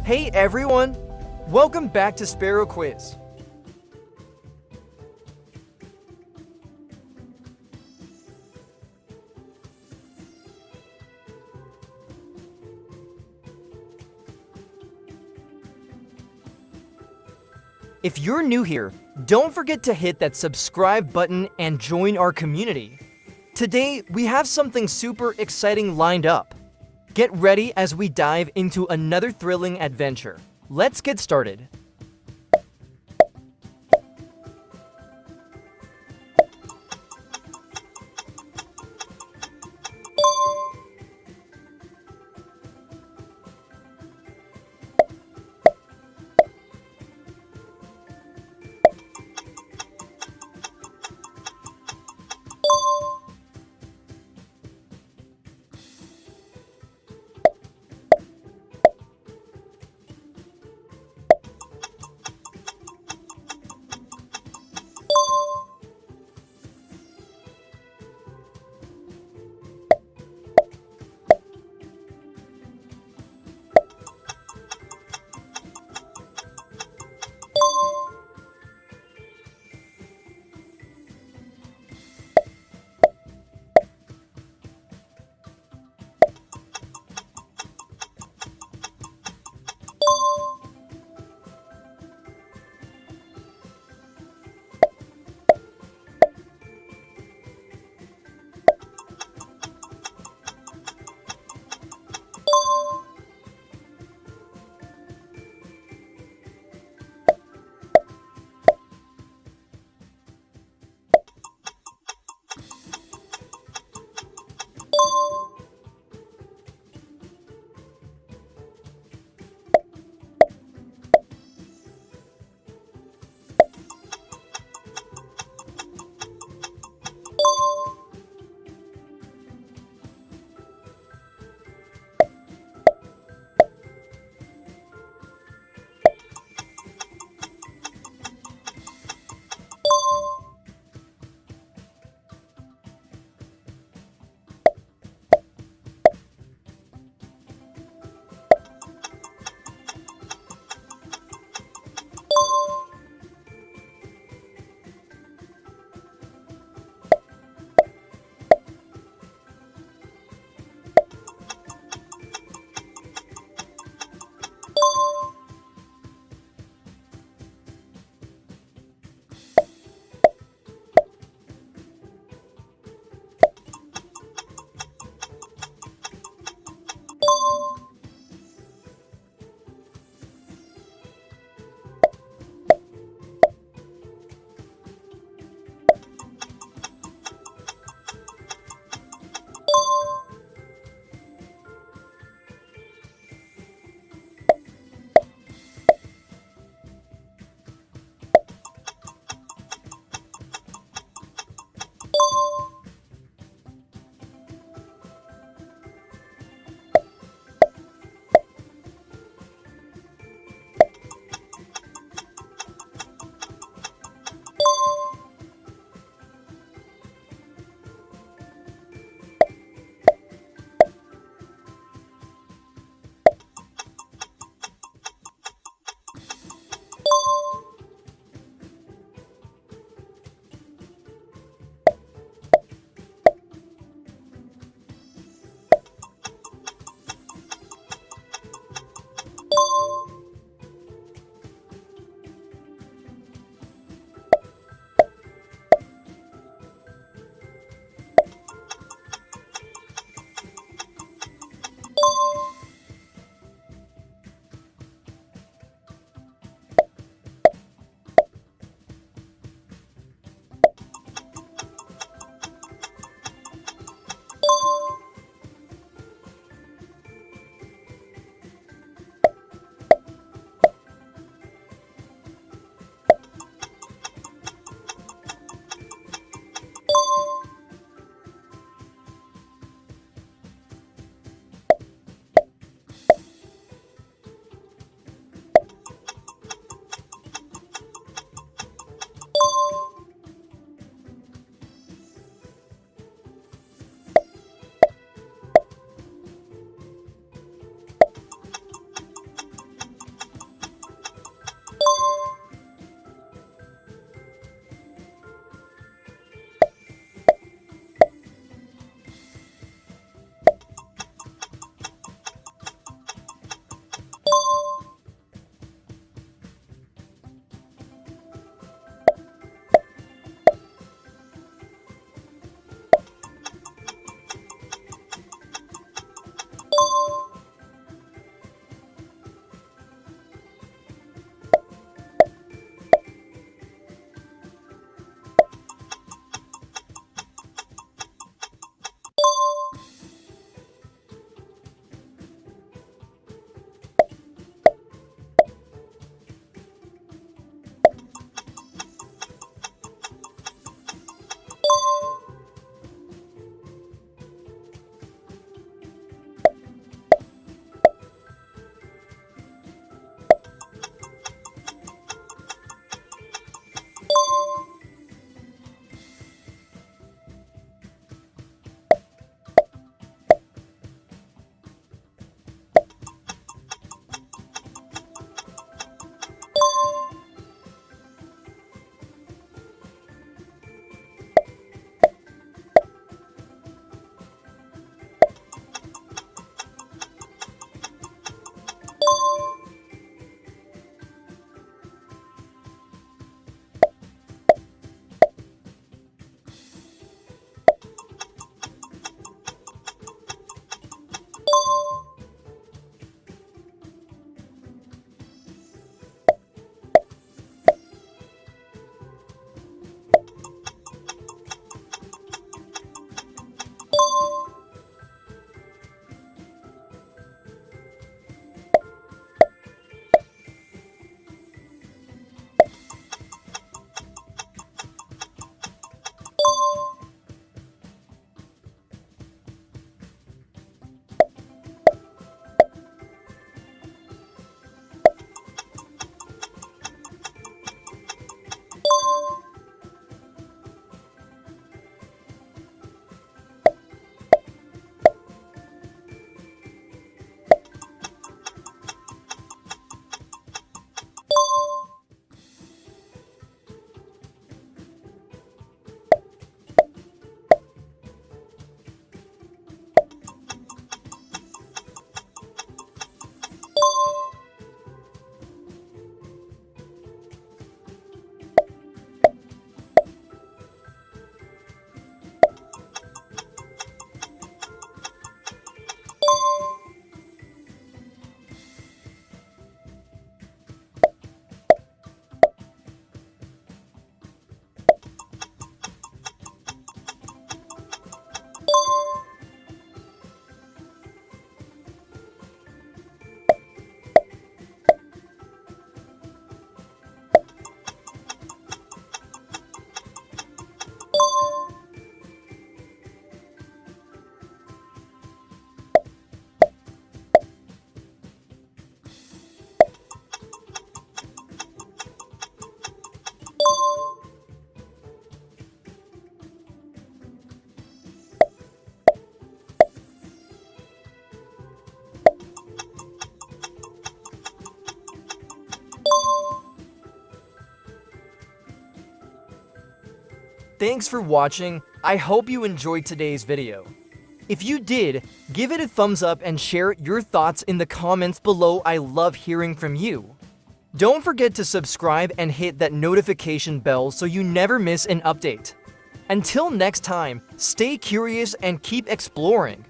Hey everyone! Welcome back to Sparrow Quiz. If you're new here, don't forget to hit that subscribe button and join our community. Today, we have something super exciting lined up. Get ready as we dive into another thrilling adventure. Let's get started. Thanks for watching. I hope you enjoyed today's video. If you did, give it a thumbs up and share your thoughts in the comments below. I love hearing from you. Don't forget to subscribe and hit that notification bell so you never miss an update. Until next time, stay curious and keep exploring.